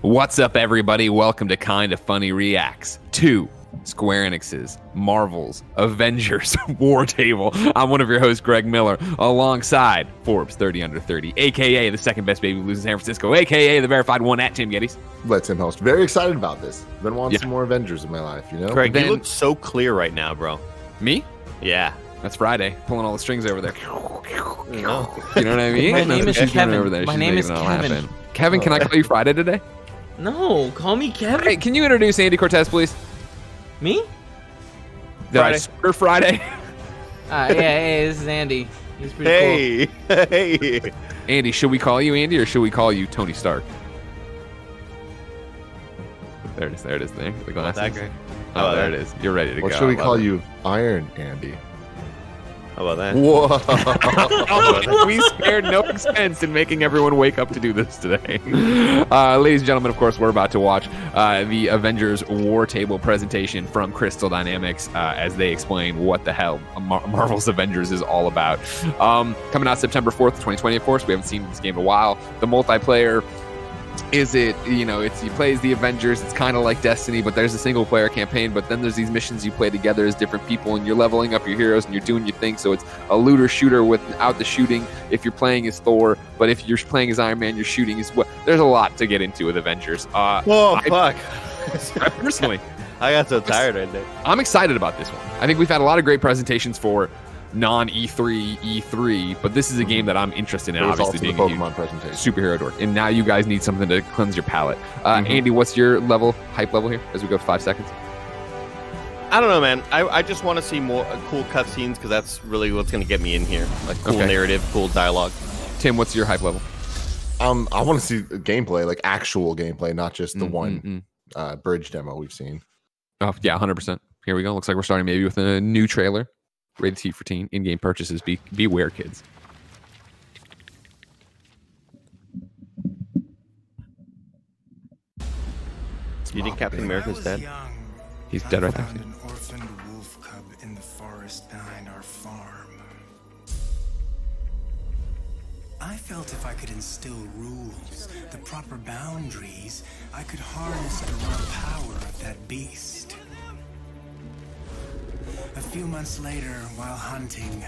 What's up, everybody? Welcome to Kinda Funny Reacts to Square Enix's Marvel's Avengers War Table. I'm one of your hosts, Greg Miller, alongside Forbes 30 Under 30, a.k.a. the second best baby blues in San Francisco, a.k.a. the verified one at Tim Gettys. Let Tim host. Very excited about this. Been wanting some more Avengers in my life, you know? Greg, you look so clear right now, bro. Me? Yeah. That's Friday, pulling all the strings over there. You know what I mean? My name is Kevin. Over there. My name is Kevin. Kevin, can I call you Friday today? No, call me Kevin. Hey, can you introduce Andy Cortez, please? Me? Friday. Friday. Hey, this is Andy. He's pretty cool. Hey. Andy, should we call you Andy or should we call you Tony Stark? There it is. There it is. There. The glasses. Oh, there it is. You're ready to go. What should we call you? Iron Andy. How about that? Whoa. We spared no expense in making everyone wake up to do this today. Ladies and gentlemen, of course, we're about to watch the Avengers War Table presentation from Crystal Dynamics as they explain what the hell Marvel's Avengers is all about. Coming out September 4th, 2020, of course. We haven't seen this game in a while. The multiplayer is it, you know, he plays the Avengers. It's kind of like Destiny, but there's a single player campaign, but then there's these missions you play together as different people and you're leveling up your heroes and you're doing your thing. So it's a looter shooter without the shooting if you're playing as Thor, but if you're playing as Iron Man, you're shooting as well. There's a lot to get into with Avengers. Whoa, fuck. Personally, I got so tired right there. I'm excited about this one. I think we've had a lot of great presentations for non-E3 E3, but this is a game that I'm interested in, obviously being a huge superhero dork. And now you guys need something to cleanse your palate. Andy, what's your hype level here as we go to 5 seconds? I don't know, man. I just want to see more cool cutscenes because that's really what's going to get me in here. Like cool narrative, cool dialogue. Tim, what's your hype level? I want to see gameplay, like actual gameplay, not just the one bridge demo we've seen. Oh, yeah, 100%. Here we go. Looks like we're starting maybe with a new trailer. Rated T for teen. In-game purchases. Beware, kids. Do you think Captain America's dead? He's dead right there. An orphaned wolf cub in the forest behind our farm. I felt if I could instill rules, the proper boundaries, I could harness the raw power of that beast. A few months later, while hunting,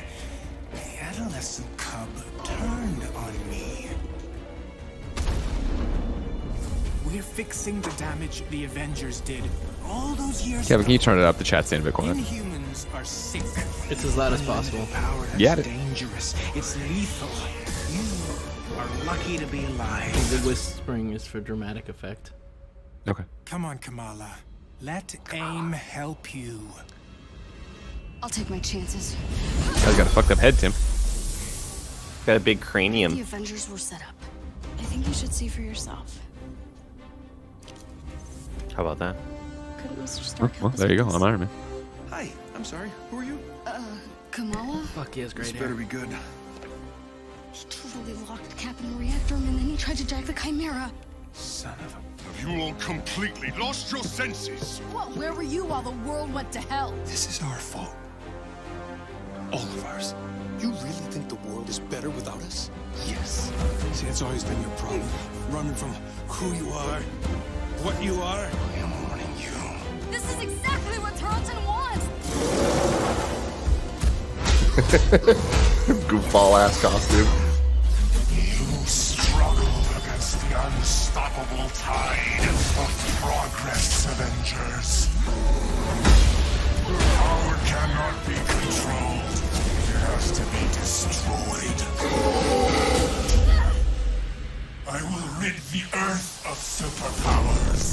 the adolescent cub turned on me. We're fixing the damage the Avengers did all those years Kevin, ago. can you turn it up? The chat's saying a bit quiet. Inhumans are sick. It's as loud as possible. Yeah. Dangerous. It's lethal. You are lucky to be alive. The whispering is for dramatic effect. Okay. Come on, Kamala. Let AIM help you. I'll take my chances. Guy's got a fucked up head, Tim. Got a big cranium. The Avengers were set up. I think you should see for yourself. How about that? Couldn't Mr. Stark Well, there you go. I'm Iron Man. Hi, I'm sorry. Who are you? Kamala? Fuck, he has great This hair. better be good. He totally locked Cap in the reactor room and then he tried to jack the Chimera. Son of a... Have you all completely lost your senses? What? Where were you while the world went to hell? This is our fault. All of ours. You really think the world is better without us? Yes. See, that's always been your problem. Running from who you are, what you are. I am warning you. This is exactly what Tarleton wants! Goofball ass costume. You struggle against the unstoppable tide of progress, Avengers. Power cannot be controlled. It has to be destroyed. I will rid the Earth of superpowers.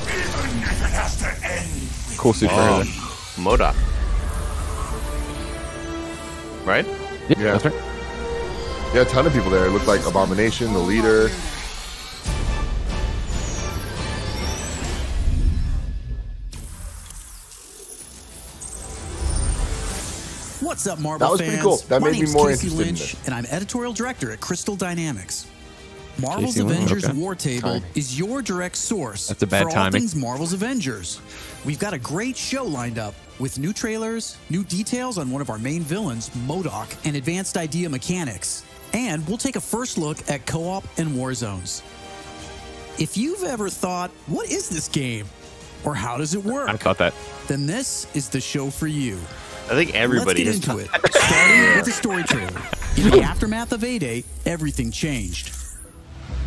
Even if it has to end with Cool superhero. MODOK. Right? Yeah, that's right. Yeah, a ton of people there. It looked like Abomination, the leader. What's up, Marvel That was fans? pretty cool. That My made me name's more Casey interested in Lynch, this. and I'm editorial director at Crystal Dynamics. Marvel's Casey Lynch, Avengers okay. War Table is your direct source That's a bad for all timing. things Marvel's Avengers. We've got a great show lined up with new trailers, new details on one of our main villains, MODOK, and advanced idea mechanics. And we'll take a first look at co-op and war zones. If you've ever thought, what is this game? Or how does it work? I thought that. Then this is the show for you. I think everybody Let's get into it. Starting with the story trailer. In the aftermath of Adeoye, everything changed.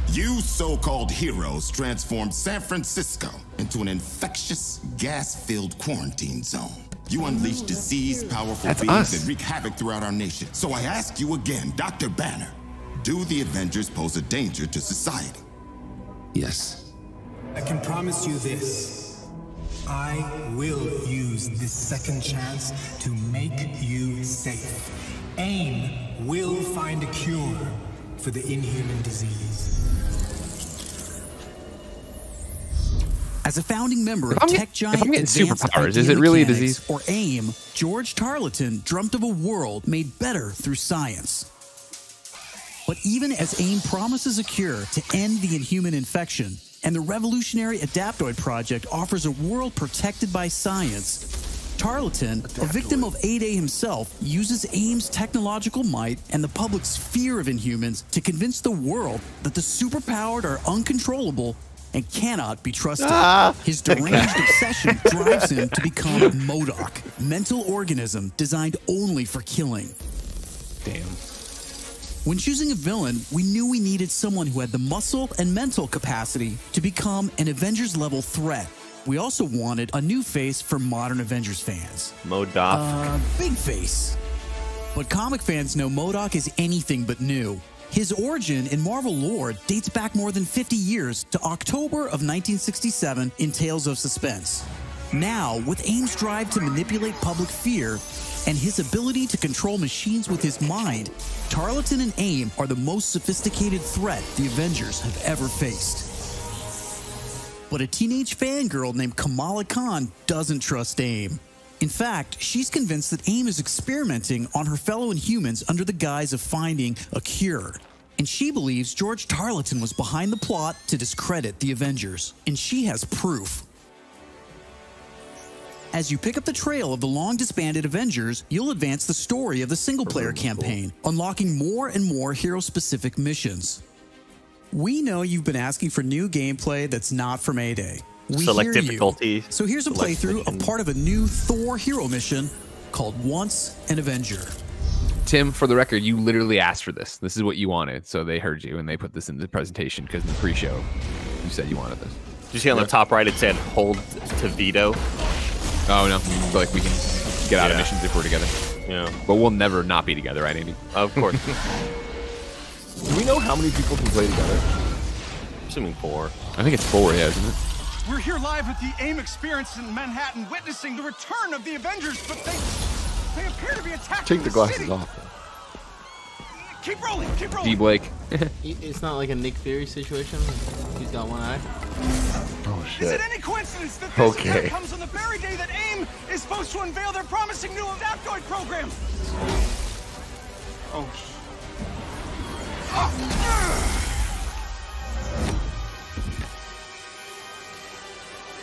You so-called heroes transformed San Francisco into an infectious, gas-filled quarantine zone. You unleashed disease, powerful beings that wreak havoc throughout our nation. So I ask you again, Dr. Banner, do the Avengers pose a danger to society? Yes. I can promise you this. I will use this second chance to make you safe. AIM will find a cure for the inhuman disease. As a founding member of tech giant if I'm getting Advanced superpowers, Idea is it really a Mechanics, disease? or AIM, George Tarleton dreamt of a world made better through science. But even as AIM promises a cure to end the inhuman infection, and the revolutionary Adeoye Project offers a world protected by science, Tarleton, a victim of Adeoye himself, uses AIM's technological might and the public's fear of inhumans to convince the world that the superpowered are uncontrollable and cannot be trusted. His deranged obsession drives him to become MODOK, mental organism designed only for killing. Damn. When choosing a villain, we knew we needed someone who had the muscle and mental capacity to become an Avengers-level threat. We also wanted a new face for modern Avengers fans. MODOK. Big face. But comic fans know MODOK is anything but new. His origin in Marvel lore dates back more than 50 years to October of 1967 in Tales of Suspense. Now, with AIM's drive to manipulate public fear and his ability to control machines with his mind, Tarleton and AIM are the most sophisticated threat the Avengers have ever faced. But a teenage fangirl named Kamala Khan doesn't trust AIM. In fact, she's convinced that AIM is experimenting on her fellow Inhumans under the guise of finding a cure. And she believes George Tarleton was behind the plot to discredit the Avengers. And she has proof. As you pick up the trail of the long-disbanded Avengers, you'll advance the story of the single-player campaign, unlocking more and more hero-specific missions. We know you've been asking for new gameplay that's not from Adeoye. We Select hear difficulty. You. So here's a playthrough of part of a new Thor hero mission called Once an Avenger. Tim, for the record, you literally asked for this. This is what you wanted, so they heard you and they put this in the presentation because in the pre-show you said you wanted this. Did you see on the top right it said hold to veto? Oh no, so like we can get out of missions if we're together. Yeah, but we'll never not be together, right, Andy? Of course. Do we know how many people can play together? I'm assuming 4. I think it's 4, yeah, isn't it? We're here live at the AIM experience in Manhattan, witnessing the return of the Avengers, but they appear to be attacking Take the glasses off. Keep rolling, keep rolling. D. Blake. It's not like a Nick Fury situation. He's got one eye. Oh shit. Is it any coincidence that this attack comes on the very day that AIM is supposed to unveil their promising new Adeoye program? Oh.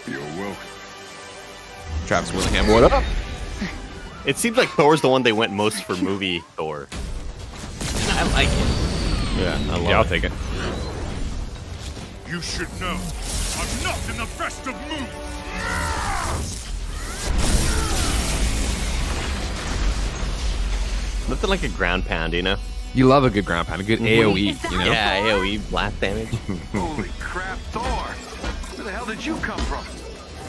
You're welcome. Travis Willingham, what up? It seems like Thor's the one they went most for movie Thor. I like it. Yeah, I love I'll take it. You should know, I'm not in the best of moods. Nothing like a ground pound, you know? You love a good ground pound, a good AoE, you know? Yeah, AoE, blast damage. Holy crap, Thor! Where the hell did you come from?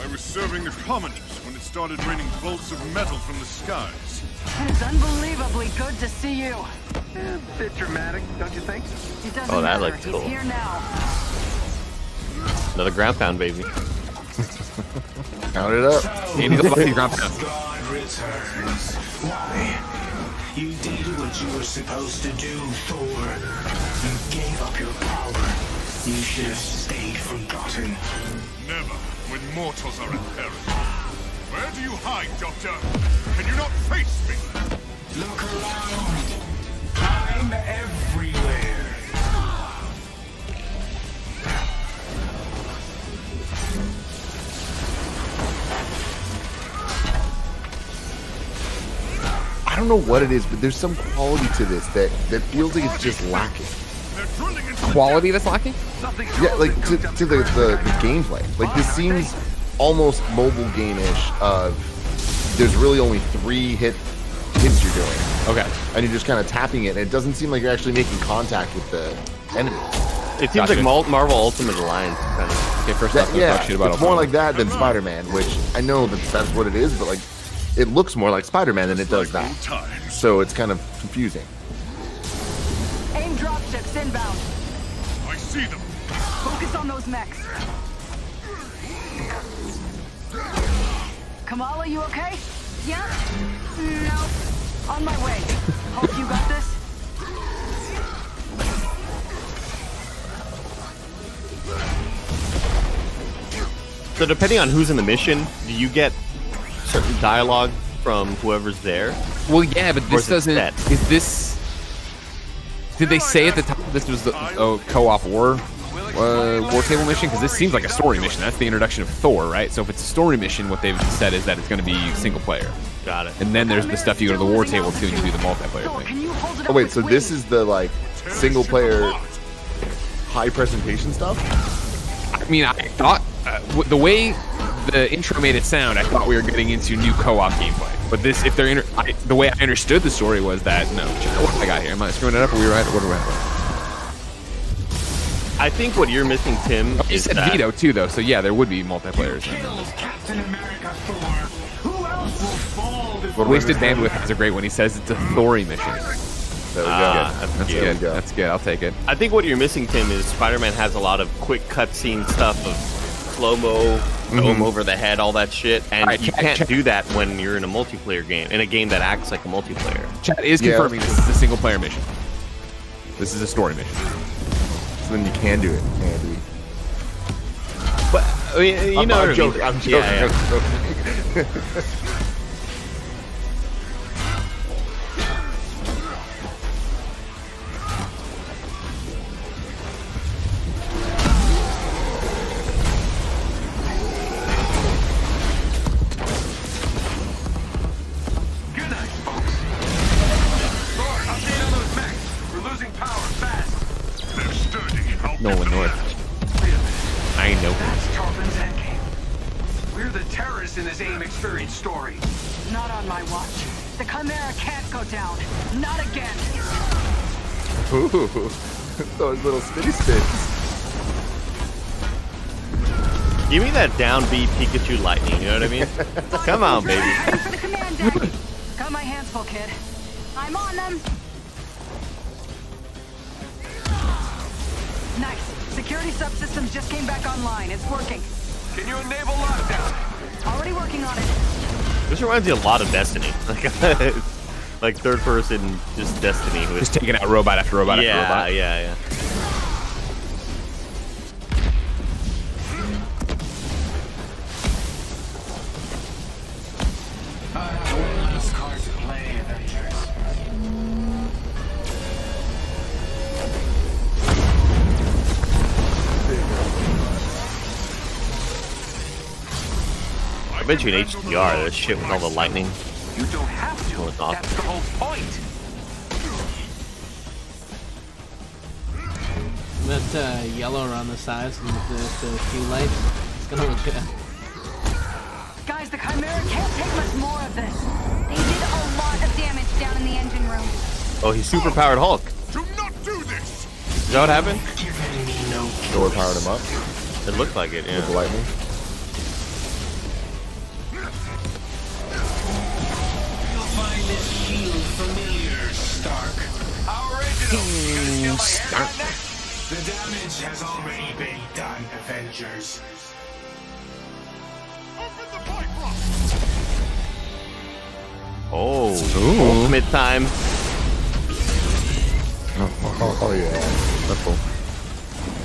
I was serving the commoners when it started raining bolts of metal from the skies. It's unbelievably good to see you. A bit dramatic, don't you think? It doesn't Oh, that matter. looks cool. He's here now. Another ground pound, baby. Count it up. Andy, the lucky ground pound. God returns. Why? You did what you were supposed to do, Thor. You gave up your power. You should have stayed forgotten. Never, when mortals are at peril. Where do you hide, Doctor? Can you not face me? Look around. I'm everywhere. I don't know what it is, but there's some quality to this that feels like it's just lacking. Quality that's lacking? Yeah, like to the gameplay. Like this seems almost mobile game-ish. There's really only 3 hits you're doing. Okay. And you're just kind of tapping it, and it doesn't seem like you're actually making contact with the enemy. It seems like Marvel Ultimate Alliance kind of. Okay, first off, yeah, talk shit about it's more like that than Spider-Man, which I know that's what it is, but like it looks more like Spider-Man than it does that. So it's kind of confusing. Aim dropships inbound. I see them. Focus on those mechs. Kamala, you okay? Yeah? No. On my way. Hope you got this. So depending on who's in the mission, do you get certain dialogue from whoever's there? Well, yeah, but this doesn't. Is this? Did they say at the top this was the co-op war table mission? Because this seems like a story mission. That's the introduction of Thor, right? So if it's a story mission, what they've said is that it's going to be single player. Got it. And then there's the stuff you go to the war table to and you do the multiplayer thing. Oh wait, so this is the like single player high presentation stuff? I mean, I thought the way the intro made it sound, I thought we were getting into new co-op gameplay. But this, if they're the way I understood the story was that no. What I got here? Am I screwing it up? Are we right? What are we at? I think what you're missing, Tim, you is said that Vito too, though. So yeah, there would be multiplayers. Wasted bandwidth has a great one. He says it's a Thory mission. There we go. That's good. That's good. I'll take it. I think what you're missing, Tim, is Spider-Man has a lot of quick cutscene stuff of slow-mo, boom over the head, all that shit, and you can't do that when you're in a multiplayer game, in a game that acts like a multiplayer. Chat is confirming this is a single-player mission. This is a story mission. So then you can do it, Andy. But you know, I'm joking. I'm joking. Yeah. Nolan North. I know. That's Tarleton's endgame. We're the terrorists in this AIM experience story. Not on my watch. The Chimera can't go down. Not again. Ooh, those little spitty spits. Give me that downbeat Pikachu lightning, you know what I mean? Come on, baby. For the command deck. Got my hands full, kid. I'm on them. Nice. Security subsystems just came back online. It's working. Can you enable lockdown? Already working on it. This reminds me a lot of Destiny. Like third person, just Destiny. With... Just taking out robot after robot after robot. Yeah. Last card to play, Avengers. I bet you in HDR, that shit with all the lightning. You don't have to. Awesome. That's the whole point. That yellow around the sides and the few lights, it's gonna look good. Guys, the Chimera can't take much more of this. They did a lot of damage down in the engine room. Oh, he's super powered Hulk. Do not do this. Is that what happened? Thor powered him up. It looked like it, yeah. With the lightning. You'll find this shield familiar, Stark. Our original. You gonna steal my haircut next? The damage has already been done, Avengers. Open the Bifrost. Oh, ultimate time. Oh yeah. That's cool.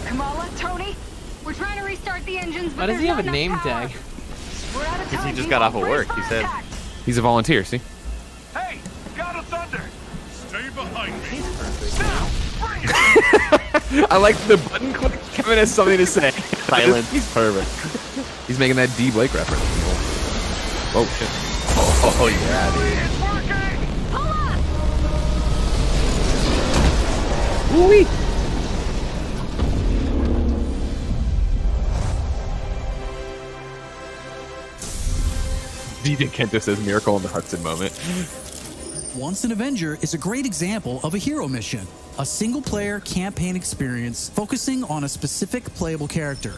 Kamala, Tony, We're trying to restart the engines, but Why does he there's have a not name enough power. tag? we're out of Because time. he just got off of work, he said. He's a volunteer, see? Hey, God of Thunder. Stay behind me. I like the button click. Kevin has something to say. Silence. He's perfect. He's making that D. Blake reference. Oh, shit. Oh yeah, dude. Ooh-wee. DJ Kento says Miracle in the Hudson moment. Once an Avenger is a great example of a hero mission, a single-player campaign experience focusing on a specific playable character.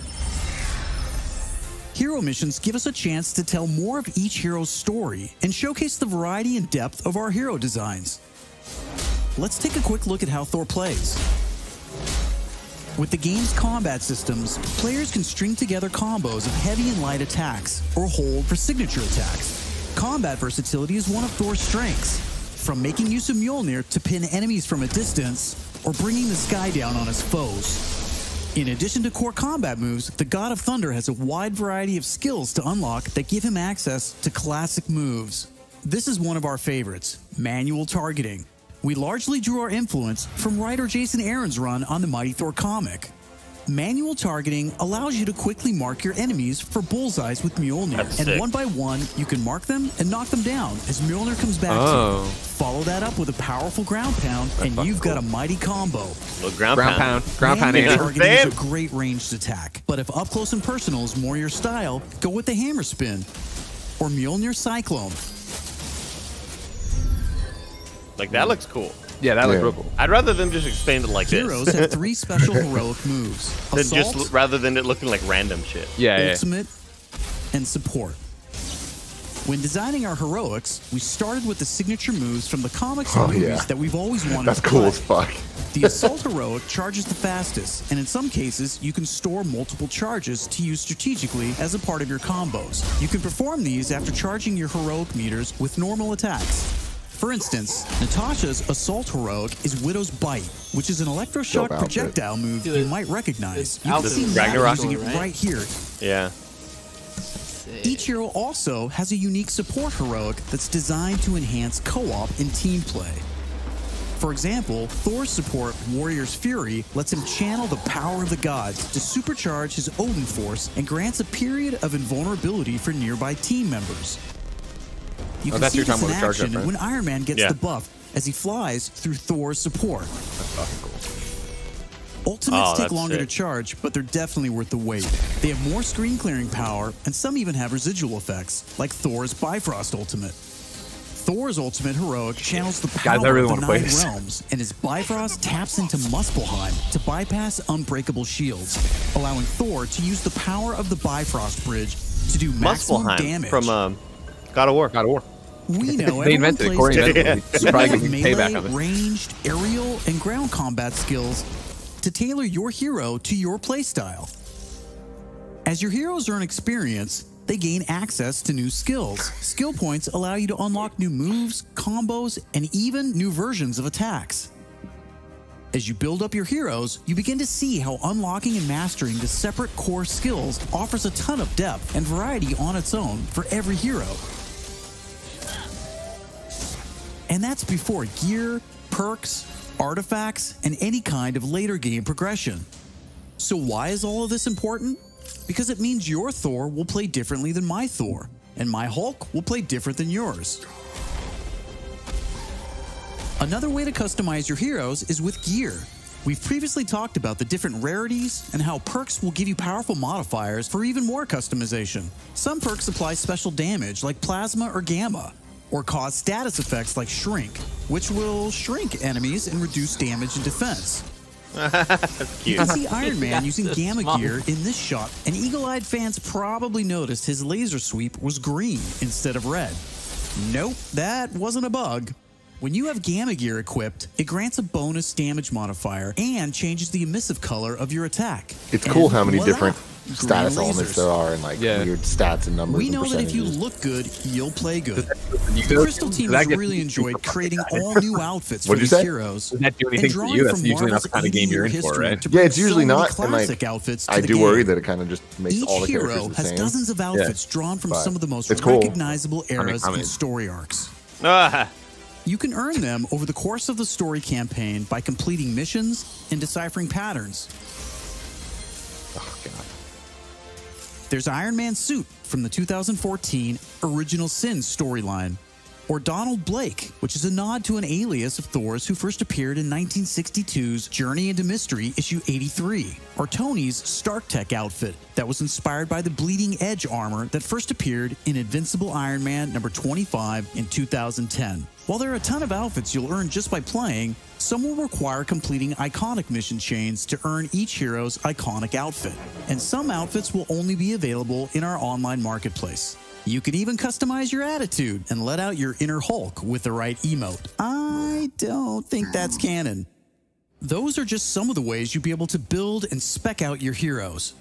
Hero missions give us a chance to tell more of each hero's story and showcase the variety and depth of our hero designs. Let's take a quick look at how Thor plays. With the game's combat systems, players can string together combos of heavy and light attacks, or hold for signature attacks. Combat versatility is one of Thor's strengths, from making use of Mjolnir to pin enemies from a distance, or bringing the sky down on his foes. In addition to core combat moves, the God of Thunder has a wide variety of skills to unlock that give him access to classic moves. This is one of our favorites, manual targeting. We largely drew our influence from writer Jason Aaron's run on the Mighty Thor comic. Manual targeting allows you to quickly mark your enemies for bullseyes with Mjolnir, and one by one, you can mark them and knock them down as Mjolnir comes back to you. Follow that up with a powerful ground pound, and you've got a mighty combo. Ground pound. Manual targeting is a great ranged attack, but if up close and personal is more your style, go with the hammer spin or Mjolnir Cyclone. Like, that looks cool. Yeah, that looks real cool. I'd rather them just explain it like Heroes this. have 3 special heroic moves. Assault, rather than it looking like random shit. Ultimate, and support. When designing our heroics, we started with the signature moves from the comics and movies that we've always wanted That's to play. cool as fuck. The Assault heroic charges the fastest, and in some cases, you can store multiple charges to use strategically as a part of your combos. You can perform these after charging your heroic meters with normal attacks. For instance, Natasha's Assault heroic is Widow's Bite, which is an electroshock projectile move you might recognize. You can see Matt using it right here. Yeah. Each hero also has a unique support heroic that's designed to enhance co-op and team play. For example, Thor's support, Warrior's Fury, lets him channel the power of the gods to supercharge his Odin force and grants a period of invulnerability for nearby team members. You can see this in action when Iron Man gets the buff as he flies through Thor's support. That's fucking cool. Ultimates take longer to charge, but they're definitely worth the wait. They have more screen clearing power, and some even have residual effects, like Thor's Bifrost ultimate. Thor's ultimate heroic channels the power of the 9 realms, and his Bifrost taps into Muspelheim to bypass unbreakable shields, allowing Thor to use the power of the Bifrost bridge to do maximum damage. From God of War. We know they invented it. Corey invented it. So Probably have getting melee, payback on this. ranged, aerial, and ground combat skills to tailor your hero to your playstyle. As your heroes earn experience, they gain access to new skills. Skill points allow you to unlock new moves, combos, and even new versions of attacks. As you build up your heroes, you begin to see how unlocking and mastering the separate core skills offers a ton of depth and variety on its own for every hero. And that's before gear, perks, artifacts, and any kind of later game progression. So why is all of this important? Because it means your Thor will play differently than my Thor, and my Hulk will play different than yours. Another way to customize your heroes is with gear. We've previously talked about the different rarities and how perks will give you powerful modifiers for even more customization. Some perks apply special damage like plasma or gamma, or cause status effects like shrink, which will shrink enemies and reduce damage and defense. That's cute. You can see Iron Man using gamma gear in this shot, and eagle-eyed fans probably noticed his laser sweep was green instead of red. Nope, that wasn't a bug. When you have gamma gear equipped, it grants a bonus damage modifier and changes the emissive color of your attack. It's cool how many different status elements there are and like weird stats and numbers. We know that if you look good, you'll play good. The Crystal team has really enjoyed creating all new outfits for these heroes. Does that do anything for you? That's usually not the kind of game you're in for, right? Yeah, it's usually not. And like, outfits I do worry that it kind of just makes all the characters the same. Each hero has dozens of outfits drawn from some of the most cool. recognizable eras and story arcs. You can earn them over the course of the story campaign by completing missions and deciphering patterns. Oh, God. There's Iron Man's suit from the 2014 Original Sin storyline. or Donald Blake, which is a nod to an alias of Thor's who first appeared in 1962's Journey into Mystery issue 83, or Tony's Stark Tech outfit that was inspired by the Bleeding Edge armor that first appeared in Invincible Iron Man number 25 in 2010. While there are a ton of outfits you'll earn just by playing, some will require completing iconic mission chains to earn each hero's iconic outfit, and some outfits will only be available in our online marketplace. You can even customize your attitude and let out your inner Hulk with the right emote. I don't think that's canon. Those are just some of the ways you'll be able to build and spec out your heroes.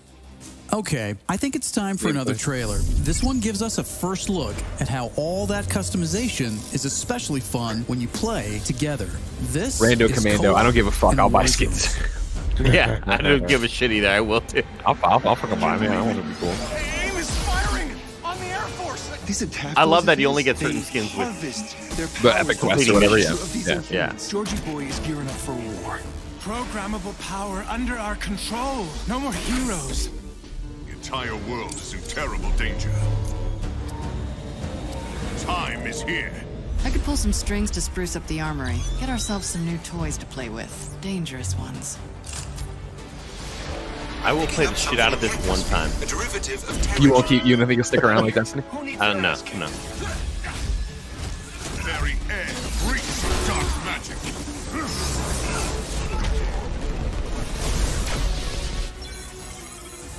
Okay, I think it's time for another trailer. This one gives us a first look at how all that customization is especially fun when you play together. This Rando is Commando. I don't give a fuck. I'll buy Warzone. skins. Yeah, I don't give a shit either. I will too. I'll fucking buy them. I want to be cool. AIM is firing on the Air Force. These attack I love that you things, only get they certain skins with harvest their the powers Epic from Quest or whatever. Yeah, of these yeah. inhumans. Georgie boy is gearing up for war. Programmable power under our control. No more heroes. The entire world is in terrible danger. Time is here. I could pull some strings to spruce up the armory. Get ourselves some new toys to play with. Dangerous ones. I will play the shit out of this one time. You won't keep. You don't think you'll stick around like Destiny? No. Very air breathes of dark magic.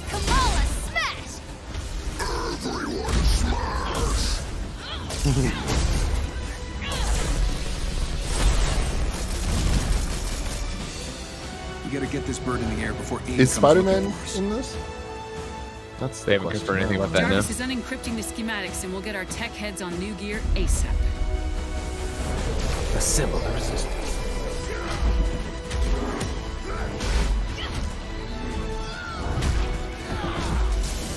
Kamala, smash! Everyone smash! We gotta get this bird in the air before AIM Is comes Spider-Man looking for us. in this? That's They haven't confirmed anything about that now. Jarvis is unencrypting the schematics, and we'll get our tech heads on new gear ASAP. Assemble the resistance.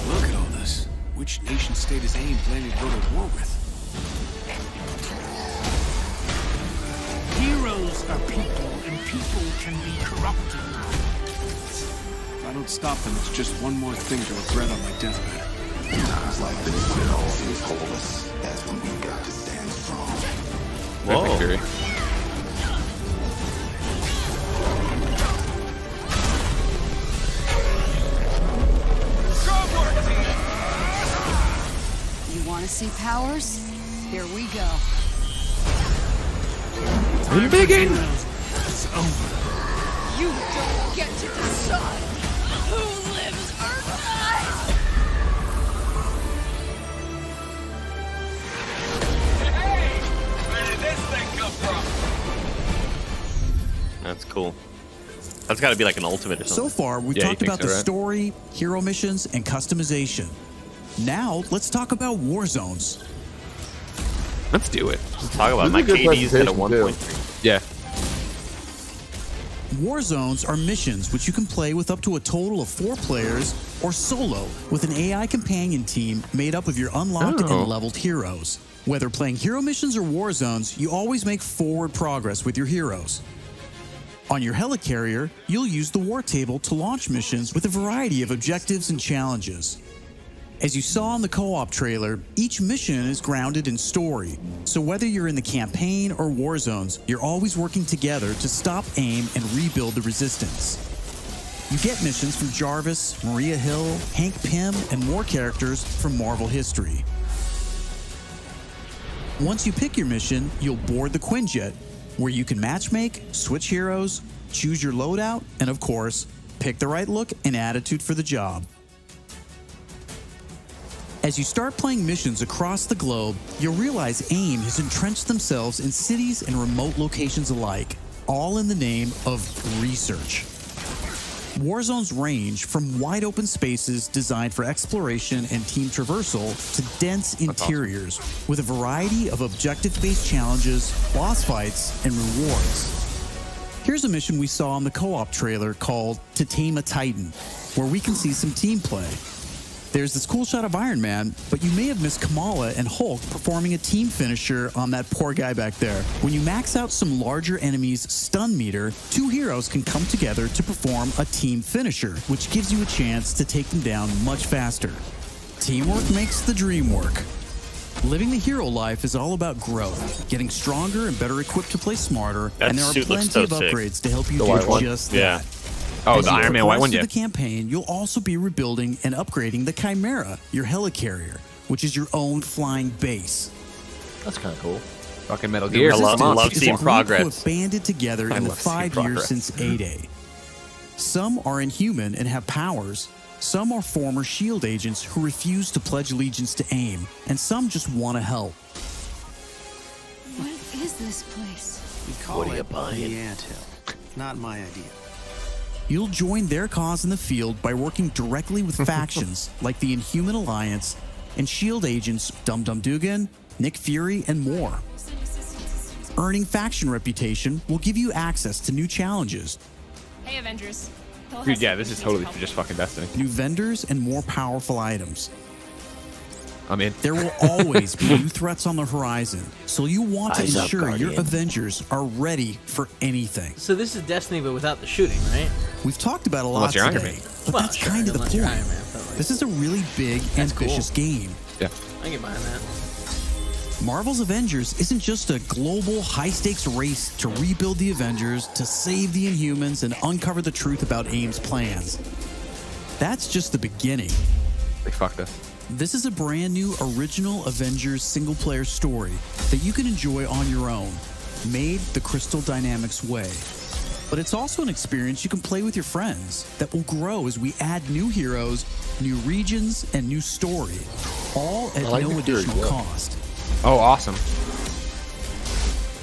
Look at all this. Which nation state is AIM planning to go to war with? Heroes are people, and people can be corrupted. If I don't stop them, it's just one more thing to regret on my deathbed. Times like this, when all things hold us, that's when we got to stand strong. Whoa. Fury. You want to see powers? Here we go. Begin. It's over. You don't get to decide who lives or dies! Hey! Where did this thing come from? That's cool. That's got to be like an ultimate or something. So far, we've talked about the story, hero missions, and customization. Now, let's talk about war zones. Let's do it. Let's talk about my KD's at a 1.3. Yeah. War zones are missions which you can play with up to a total of 4 players or solo with an AI companion team made up of your unlocked and leveled heroes. Whether playing hero missions or war zones, you always make forward progress with your heroes. On your helicarrier, you'll use the war table to launch missions with a variety of objectives and challenges. As you saw in the co-op trailer, each mission is grounded in story, so whether you're in the campaign or war zones, you're always working together to stop AIM and rebuild the resistance. You get missions from Jarvis, Maria Hill, Hank Pym, and more characters from Marvel history. Once you pick your mission, you'll board the Quinjet, where you can matchmake, switch heroes, choose your loadout, and of course, pick the right look and attitude for the job. As you start playing missions across the globe, you'll realize AIM has entrenched themselves in cities and remote locations alike, all in the name of research. War zones range from wide open spaces designed for exploration and team traversal to dense interiors with a variety of objective-based challenges, boss fights, and rewards. Here's a mission we saw in the co-op trailer called To Tame a Titan, where we can see some team play. There's this cool shot of Iron Man, but you may have missed Kamala and Hulk performing a team finisher on that poor guy back there. When you max out some larger enemies' stun meter, 2 heroes can come together to perform a team finisher, which gives you a chance to take them down much faster. Teamwork makes the dream work. Living the hero life is all about growth, getting stronger and better equipped to play smarter, and there are plenty of upgrades to help you do just that. Oh, the Iron Man white one, yeah. The campaign, you'll also be rebuilding and upgrading the Chimera, your helicarrier, which is your own flying base. That's kind of cool. Fucking Metal Gear. I love seeing progress. Who have banded together in the 5 years since Adeoye. Some are inhuman and have powers. Some are former SHIELD agents who refuse to pledge allegiance to AIM, and some just want to help. What is this place? We call it the anthill. Not my idea. You'll join their cause in the field by working directly with factions like the Inhuman Alliance and SHIELD agents Dum Dum Dugan, Nick Fury, and more. Earning faction reputation will give you access to new challenges. Hey, Avengers. Dude, yeah, this is totally for just fucking Destiny. New vendors and more powerful items. I'm in. There will always be new threats on the horizon, so you want to ensure your Avengers are ready for anything. So this is Destiny, but without the shooting, right? We've talked about a lot today, but that's kind of the point. This is a really big, ambitious game. Yeah. I can get behind that. Marvel's Avengers isn't just a global, high-stakes race to rebuild the Avengers, to save the Inhumans, and uncover the truth about AIM's plans. That's just the beginning. They fucked us. This is a brand new original Avengers single-player story that you can enjoy on your own, made the Crystal Dynamics way. But it's also an experience you can play with your friends that will grow as we add new heroes, new regions, and new story, all at no additional cost. Oh, awesome.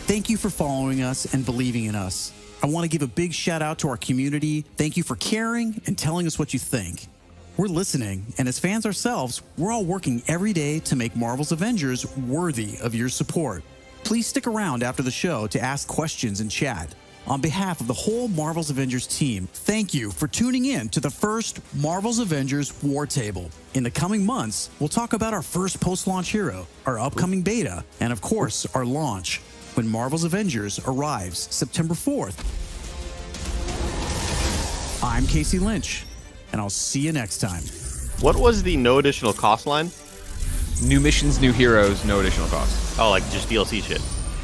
Thank you for following us and believing in us. I want to give a big shout out to our community. Thank you for caring and telling us what you think. We're listening, and as fans ourselves, we're all working every day to make Marvel's Avengers worthy of your support. Please stick around after the show to ask questions and chat. On behalf of the whole Marvel's Avengers team, thank you for tuning in to the first Marvel's Avengers War Table. In the coming months, we'll talk about our first post-launch hero, our upcoming beta, and of course, our launch, when Marvel's Avengers arrives September 4th. I'm Casey Lynch, and I'll see you next time. What was the no additional cost line? New missions, new heroes, no additional cost. Oh, like just DLC shit.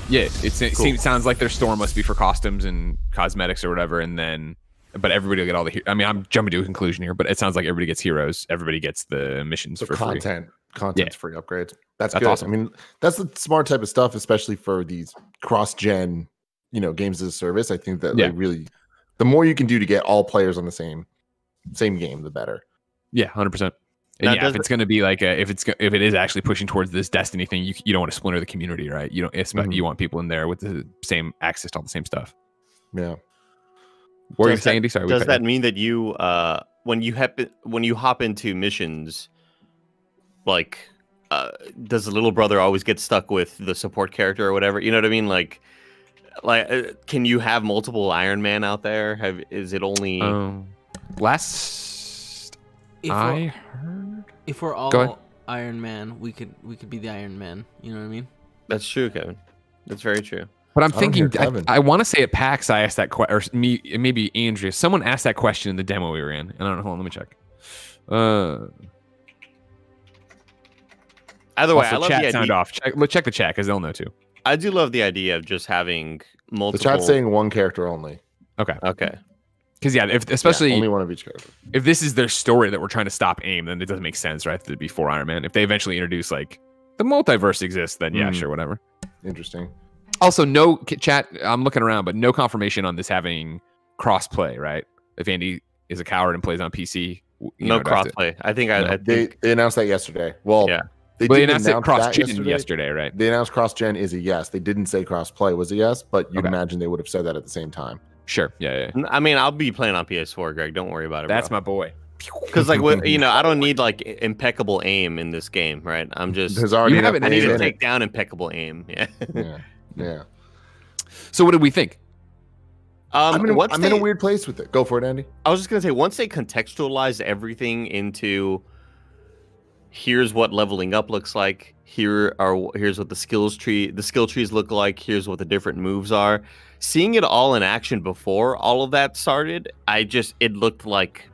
Yeah, it sounds like their store must be for costumes and cosmetics or whatever, and then, but everybody will get all the. I mean, I'm jumping to a conclusion here, but it sounds like everybody gets heroes. Everybody gets the missions for content. free. Content's free upgrades. That's good. Awesome. I mean, that's the smart type of stuff, especially for these cross-gen, games as a service. I think that like really, the more you can do to get all players on the same game, the better. Yeah, 100%. And if it's going to be like if it is actually pushing towards this Destiny thing, you don't want to splinter the community, right? You don't. You want people in there with the same access to all the same stuff. Yeah. What are you saying, Andy? Sorry. Does that mean that you when you hop into missions, like does the little brother always get stuck with the support character or whatever? You know what I mean? Like can you have multiple Iron Man out there? Is it only last I heard? If we're all Iron Man, we could be the Iron Man. You know what I mean? That's true, Kevin. That's very true. But I'm thinking, I want to say at PAX I asked that question, or maybe Andrea. Someone asked that question in the demo we were in, and I don't know. Hold on, let me check. Either way, also, I love chat the idea. Sound off. Check the chat because they'll know too. I do love the idea of just having multiple. The chat's saying one character only. Okay. Okay. Because especially only one of each character. If this is their story that we're trying to stop AIM, then it doesn't make sense, right? To be 4 Iron Man. If they eventually introduce like the multiverse exists, then yeah, sure, whatever. Interesting. Also, no chat. I'm looking around, but no confirmation on this having cross-play, right? If Andy is a coward and plays on PC, no cross-play. I think they announced that yesterday. Well, yeah. They announced it cross-gen yesterday, right? They announced cross-gen is a yes. They didn't say cross-play was a yes, but you'd imagine they would have said that at the same time. Sure. Yeah. I mean, I'll be playing on PS4, Greg. Don't worry about it. That's my boy. Because like I don't need like impeccable aim in this game, right? I'm just I need to take down impeccable aim. Yeah. Yeah. So what did we think? I'm in a weird place with it. Go for it, Andy. I was just gonna say, once they contextualize everything into here's what leveling up looks like, here's what the skill trees look like, here's what the different moves are. Seeing it all in action before all of that started, it looked like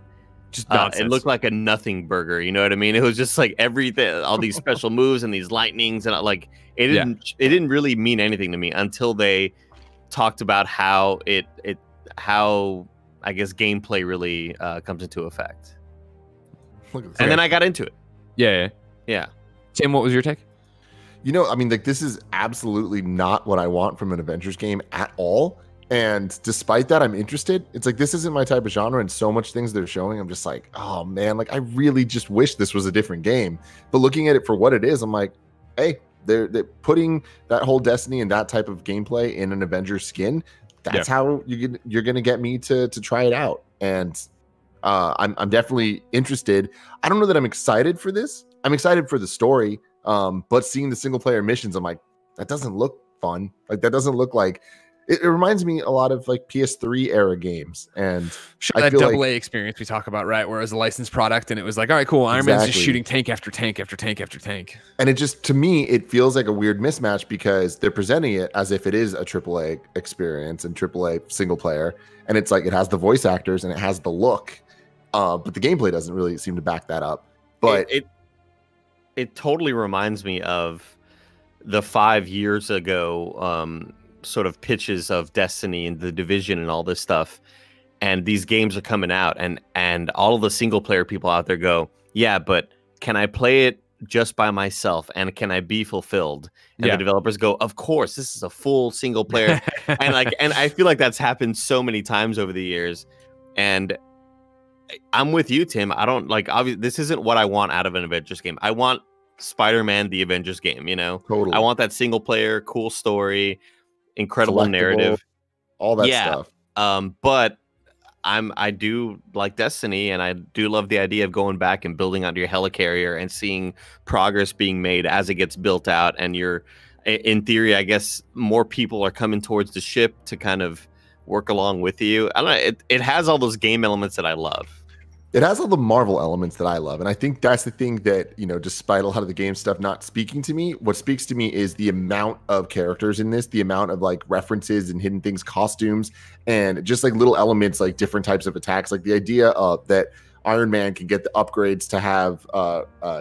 Just nonsense. It looked like a nothing burger. You know what I mean? It was just like everything, all these special moves and these lightnings, and like it didn't really mean anything to me until they talked about how how I guess gameplay really comes into effect. And then I got into it. Yeah. Tim, what was your take? You know, I mean, like, this is absolutely not what I want from an Avengers game at all. And despite that, I'm interested. It's like, this isn't my type of genre, and so much things they're showing, I'm just like, oh man, like I really just wish this was a different game. But looking at it for what it is, I'm like, hey, they're putting that whole Destiny and that type of gameplay in an Avengers skin. That's how you're gonna get me to try it out. And I'm definitely interested. I don't know that I'm excited for this. I'm excited for the story. But seeing the single player missions, I'm like, that doesn't look fun. Like, that doesn't look like it reminds me a lot of like PS3 era games. And that double A experience we talk about, right? Where it was a licensed product and it was like, all right, cool. Iron Man's just shooting tank after tank after tank after tank. And it just, to me, it feels like a weird mismatch because they're presenting it as if it is a AAA experience and AAA single player. And it's like, it has the voice actors and it has the look. But the gameplay doesn't really seem to back that up. But it totally reminds me of the 5 years ago sort of pitches of Destiny and the Division and all this stuff. And these games are coming out and all of the single player people out there go, yeah, but can I play it just by myself and can I be fulfilled? And the developers go, of course, this is a full single player. and I feel like that's happened so many times over the years. And I'm with you, Tim. I don't like, obviously, this isn't what I want out of an Avengers game. I want Spider-Man, the Avengers game, you know? Totally. I want that single player, cool story, incredible narrative, all that stuff. But I do like Destiny, and I do love the idea of going back and building out your helicarrier and seeing progress being made as it gets built out. And you're, in theory, I guess more people are coming towards the ship to kind of work along with you. I don't know. It has all those game elements that I love. It has all the Marvel elements that I love. And I think that's the thing that, you know, despite a lot of the game stuff not speaking to me, what speaks to me is the amount of characters in this, the amount of like references and hidden things, costumes, and just like little elements, like different types of attacks. Like the idea of that Iron Man can get the upgrades to have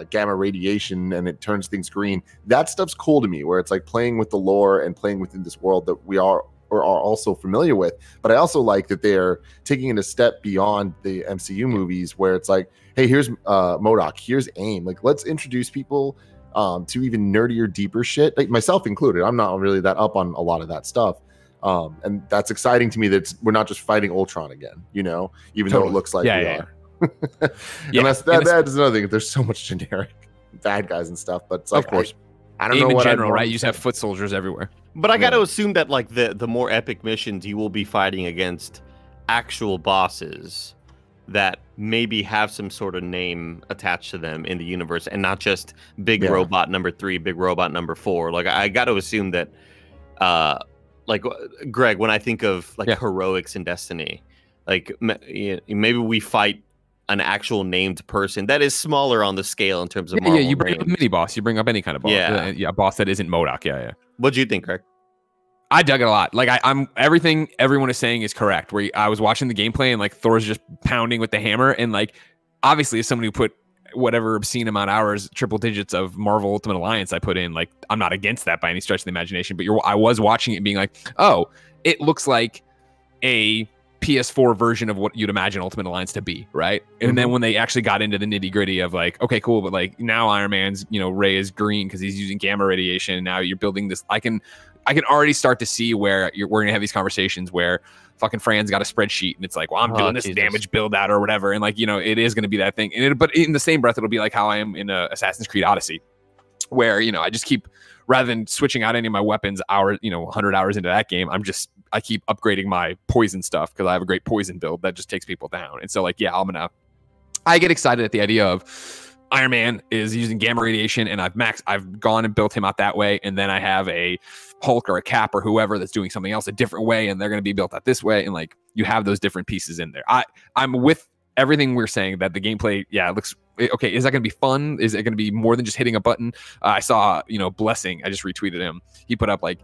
gamma radiation and it turns things green. That stuff's cool to me, where it's like playing with the lore and playing within this world that we are also familiar with. But I also like that they're taking it a step beyond the MCU movies, where it's like, hey, here's MODOK, here's AIM. Like, let's introduce people to even nerdier, deeper shit, like myself included. I'm not really that up on a lot of that stuff. And that's exciting to me that we're not just fighting Ultron again, you know, even though it looks like we are. And that's another thing. There's so much generic bad guys and stuff, but it's like, of course, I don't know in what general, right? You just have foot soldiers everywhere. But I got to assume that like the more epic missions, you will be fighting against actual bosses that maybe have some sort of name attached to them in the universe, and not just big robot number 3, big robot number 4. Like I got to assume that, like Greg, when I think of like heroics in Destiny, like maybe we fight an actual named person that is smaller on the scale in terms of Marvel. You bring up a mini boss. You bring up any kind of boss. A boss that isn't MODOK. Yeah. What do you think, Craig? I dug it a lot. Like I'm everything everyone is saying is correct. Where I was watching the gameplay and like Thor's just pounding with the hammer, and like obviously as somebody who put whatever obscene amount of hours, triple digits of Marvel Ultimate Alliance I put in, like I'm not against that by any stretch of the imagination. But I was watching it and being like, oh, it looks like a PS4 version of what you'd imagine Ultimate Alliance to be, right? And then when they actually got into the nitty gritty of like, okay, cool, but like now Iron Man's, you know, ray is green because he's using gamma radiation. And now you're building this. I can already start to see where we're gonna have these conversations where fucking Fran's got a spreadsheet and it's like, well, I'm doing this damage build out or whatever, and like, you know, it is gonna be that thing. And but in the same breath, it'll be like how I am in Assassin's Creed Odyssey, where, you know, I just keep, rather than switching out any of my weapons 100 hours into that game, I keep upgrading my poison stuff because I have a great poison build that just takes people down. And so like, yeah, I get excited at the idea of Iron Man is using gamma radiation and I've gone and built him out that way. And then I have a Hulk or a Cap or whoever that's doing something else a different way, and they're going to be built out this way. And like, you have those different pieces in there. I'm with everything we're saying, that the gameplay, it looks okay. Is that going to be fun? Is it going to be more than just hitting a button? I saw, Blessing, I just retweeted him. He put up like,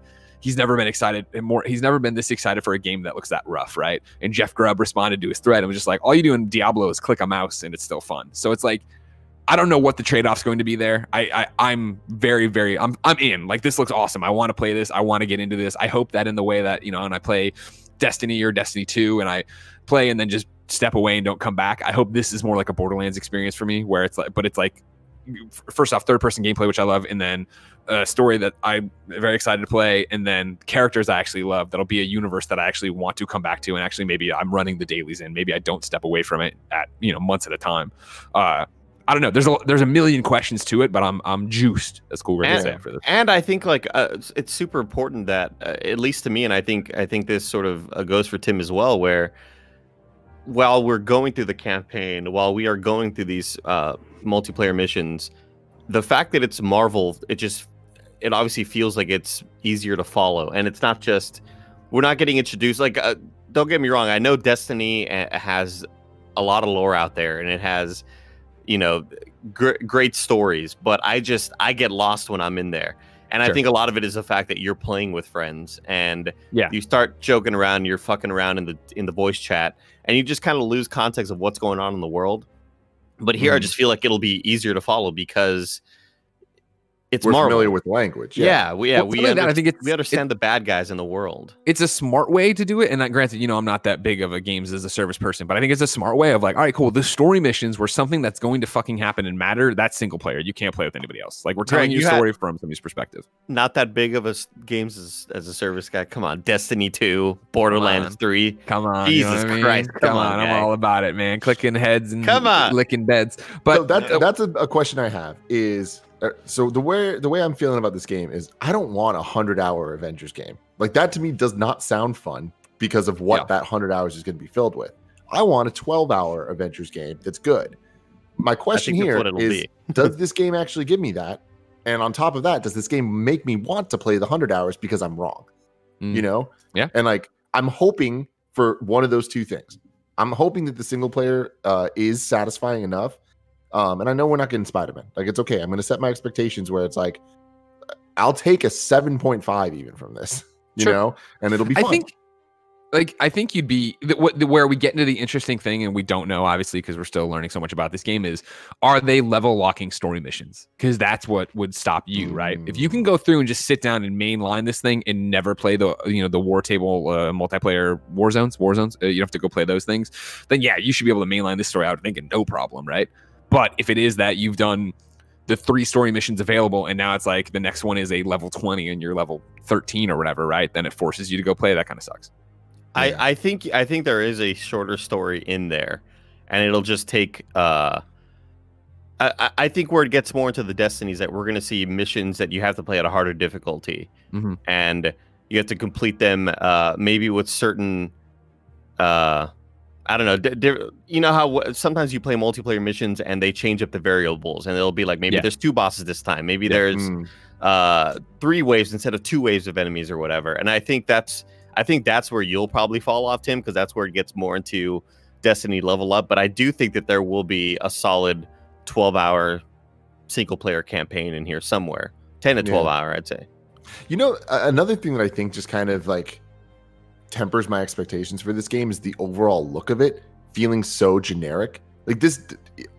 he's never been excited he's never been this excited for a game that looks that rough, right? And Jeff Grubb responded to his thread and was just like, all you do in Diablo is click a mouse and it's still fun. So it's like, I don't know what the trade-off's going to be there. I'm very, very, I'm in. Like, this looks awesome. I want to play this. I want to get into this. I hope that in the way that, you know, when I play Destiny or Destiny 2 and I play and then just step away and don't come back, I hope this is more like a Borderlands experience for me, where it's like, but it's like, first off, third-person gameplay, which I love, and then a story that I'm very excited to play, and then characters I actually love. That'll be a universe that I actually want to come back to, and actually maybe I'm running the dailies in. Maybe I don't step away from it at, you know, months at a time. I don't know. There's a million questions to it, but I'm juiced. That's cool. We're gonna say for this. And I think like it's super important that at least to me, and I think this sort of goes for Tim as well, where while we're going through the campaign, while we are going through these multiplayer missions, the fact that it's Marvel, it obviously feels like it's easier to follow, and it's not just we're not getting introduced. Like, don't get me wrong, I know Destiny has a lot of lore out there, and it has, you know, great stories, but I get lost when I'm in there. And I think a lot of it is the fact that you're playing with friends, and you start joking around, you're fucking around in the voice chat, and you just kind of lose context of what's going on in the world. But here I just feel like it'll be easier to follow because we're familiar with language. We understand the bad guys in the world. It's a smart way to do it. And granted, you know, I'm not that big of a games as a service person, but I think it's a smart way of like, all right, cool. The story missions were something that's going to fucking happen and matter. That's single player. You can't play with anybody else. Like, we're telling you a story from somebody's perspective. Not that big of a games as a service guy. Come on. Destiny 2, Borderlands 3. Come on. Jesus you know what I mean? Christ. Come on. I'm all about it, man. Clicking heads and licking beds. But so that's a question I have is, so the way I'm feeling about this game is I don't want a 100-hour Avengers game. Like, that to me does not sound fun because of what that 100 hours is going to be filled with. I want a 12-hour Avengers game that's good. My question here is, does this game actually give me that? And on top of that, does this game make me want to play the 100 hours because I'm wrong? You know? Yeah. And like, I'm hoping for one of those two things. I'm hoping that the single player is satisfying enough. And I know we're not getting Spider-Man. Like, it's okay. I'm going to set my expectations where it's like, I'll take a 7.5 even from this, you know, and it'll be fun. I think you'd be where we get into the interesting thing, and we don't know, obviously, because we're still learning so much about this game, is, are they level locking story missions? Because that's what would stop you, right? If you can go through and just sit down and mainline this thing and never play the war table multiplayer war zones, you have to go play those things, then yeah, you should be able to mainline this story out, thinking no problem, right? But if it is that you've done the 3 story missions available, and now it's like the next one is a level 20 and you're level 13 or whatever, right? Then it forces you to go play. That kind of sucks. I think there is a shorter story in there, and it'll just take. I think where it gets more into the Destinies, that we're going to see missions that you have to play at a harder difficulty, and you have to complete them maybe with certain. I don't know. You know how sometimes you play multiplayer missions and they change up the variables, and it'll be like maybe there's 2 bosses this time. Maybe there's 3 waves instead of 2 waves of enemies or whatever. And I think that's where you'll probably fall off, Tim, because that's where it gets more into Destiny level up. But I do think that there will be a solid 12-hour single player campaign in here somewhere. 10 to 12 hour, I'd say. You know, another thing that I think just kind of like tempers my expectations for this game is the overall look of it feeling so generic. Like, this,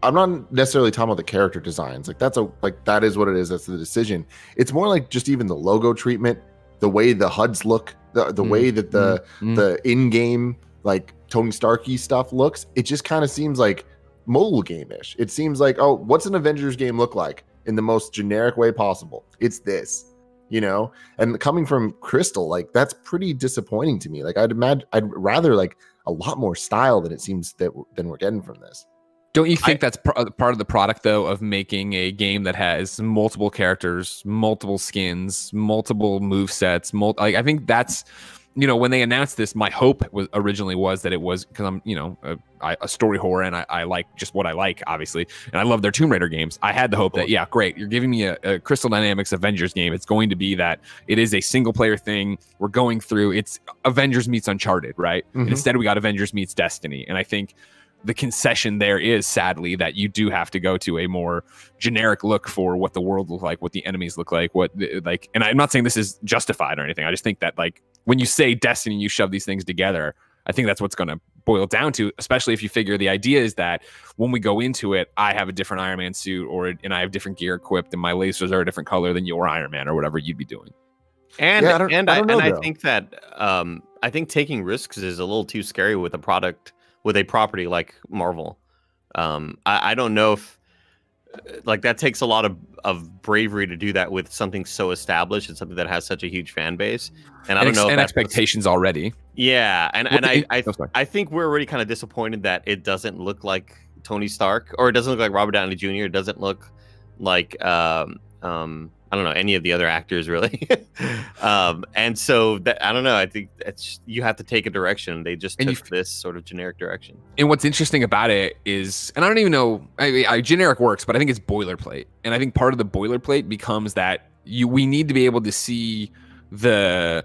I'm not necessarily talking about the character designs. Like, that is what it is. That's the decision. It's more like just even the logo treatment, the way the HUDs look, the way that the in-game like Tony Starky stuff looks. It just kind of seems like mobile game-ish. It seems like, oh, what's an Avengers game look like in the most generic way possible? It's this. You know, and coming from Crystal, like, that's pretty disappointing to me. Like, I'd rather like a lot more style than it seems than we're getting from this. Don't you think that's part of the product, though, of making a game that has multiple characters, multiple skins, multiple movesets? I think that's, you know, when they announced this, my hope originally was that it was, because I'm, you know, a story horror, and I like just what I like, obviously, and I love their Tomb Raider games. I had the hope that, yeah, great, you're giving me a Crystal Dynamics Avengers game. It's going to be that it is a single player thing. We're going through, it's Avengers meets Uncharted, right? And instead we got Avengers meets Destiny. And I think the concession there is sadly that you do have to go to a more generic look for what the world looks like, what the enemies look like, and I'm not saying this is justified or anything. I just think that like when you say Destiny, you shove these things together. I think that's what's going to boil down to, especially if you figure the idea is that when we go into it, I have a different Iron Man suit and I have different gear equipped and my lasers are a different color than your Iron Man or whatever you'd be doing. And I think that I think taking risks is a little too scary with a property like Marvel. I don't know if like that takes a lot of bravery to do that with something so established and something that has such a huge fan base. And I don't know if expectations already. Yeah, I think we're already kind of disappointed that it doesn't look like Tony Stark, or it doesn't look like Robert Downey Jr. It doesn't look like I don't know any of the other actors really. And so that I don't know. I think you have to take a direction. They just took this sort of generic direction. And what's interesting about it is, and I don't even know, generic works, but I think it's boilerplate. And I think part of the boilerplate becomes that we need to be able to see the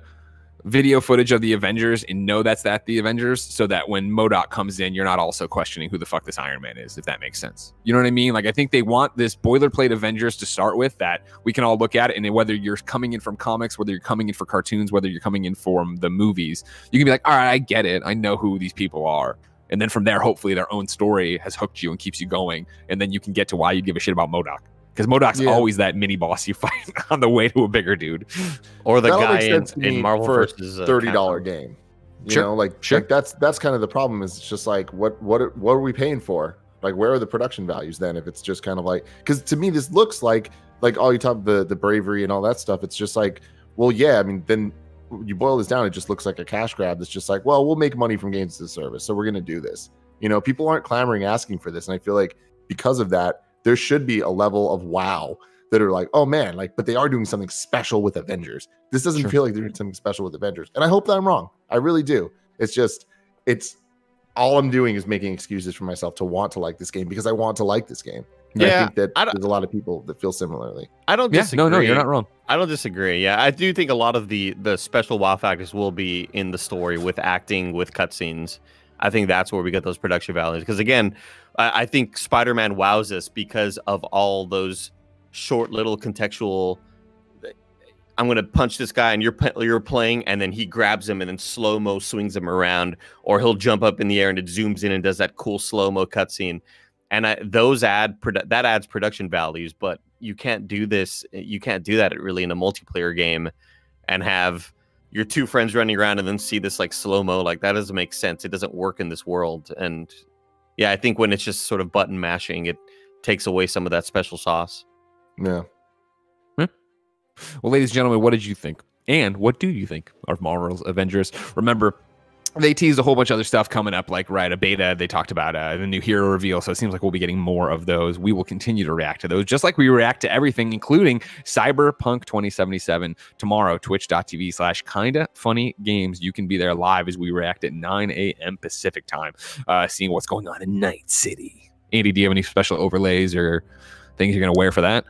video footage of the Avengers and know that's the Avengers, so that when MODOK comes in, you're not also questioning who the fuck this Iron Man is, if that makes sense. You know what I mean? Like, I think they want this boilerplate Avengers to start with that we can all look at it, and whether you're coming in from comics, whether you're coming in for cartoons, whether you're coming in from the movies, you can be like, all right, I get it. I know who these people are. And then from there, hopefully their own story has hooked you and keeps you going. And then you can get to why you give a shit about MODOK. Because MODOK's always that mini boss you fight on the way to a bigger dude, or the guy in Marvel for versus a $30 game. You know, like that's kind of the problem. Is it's just like what are we paying for? Like, where are the production values then? If it's just kind of like, because to me this looks like all you talk the bravery and all that stuff. It's just like, well, yeah. I mean, then you boil this down, it just looks like a cash grab. That's just like, well, we'll make money from games as a service, so we're gonna do this. You know, people aren't clamoring asking for this, and I feel like because of that, there should be a level of wow that are like, oh man, like, but they are doing something special with Avengers. This doesn't feel like they're doing something special with Avengers. And I hope that I'm wrong. I really do. It's just, all I'm doing is making excuses for myself to want to like this game because I want to like this game. And I think that there's a lot of people that feel similarly. I don't disagree. No, you're not wrong. I don't disagree. Yeah, I do think a lot of the special wow factors will be in the story with acting, with cutscenes. I think that's where we get those production values. Because again, I think Spider-Man wows us because of all those short little contextual, I'm going to punch this guy and you're playing, and then he grabs him and then slow-mo swings him around, or he'll jump up in the air and it zooms in and does that cool slow-mo cutscene. And that adds production values, but you can't do this. You can't do that really in a multiplayer game and have your two friends running around and then see this like slow-mo. Like, that doesn't make sense. It doesn't work in this world. And yeah, I think when it's just sort of button mashing, it takes away some of that special sauce. Yeah. Well, ladies and gentlemen, what did you think? And what do you think of Marvel's Avengers? Remember, they teased a whole bunch of other stuff coming up, like a beta. They talked about the new hero reveal, so it seems like we'll be getting more of those. We will continue to react to those, just like we react to everything, including Cyberpunk 2077 tomorrow, twitch.tv/kindafunnygames. You can be there live as we react at 9 a.m. Pacific time, seeing what's going on in Night City. Andy, do you have any special overlays or things you're going to wear for that?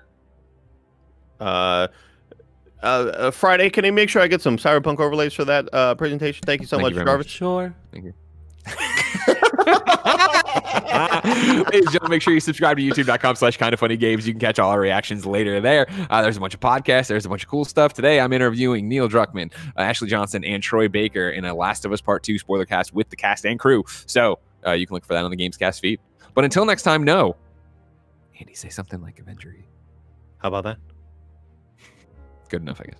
Friday, can you make sure I get some Cyberpunk overlays for that presentation? Thank you so much, Jarvis. Sure. Thank you. Ladies and gentlemen, make sure you subscribe to youtube.com/kindafunnygames. You can catch all our reactions later there. There's a bunch of podcasts. There's a bunch of cool stuff. Today, I'm interviewing Neil Druckmann, Ashley Johnson, and Troy Baker in a Last of Us Part 2 spoiler cast with the cast and crew. So you can look for that on the Gamescast feed. But until next time, no. Andy, say something like Avenger-y. How about that? Good enough, I guess.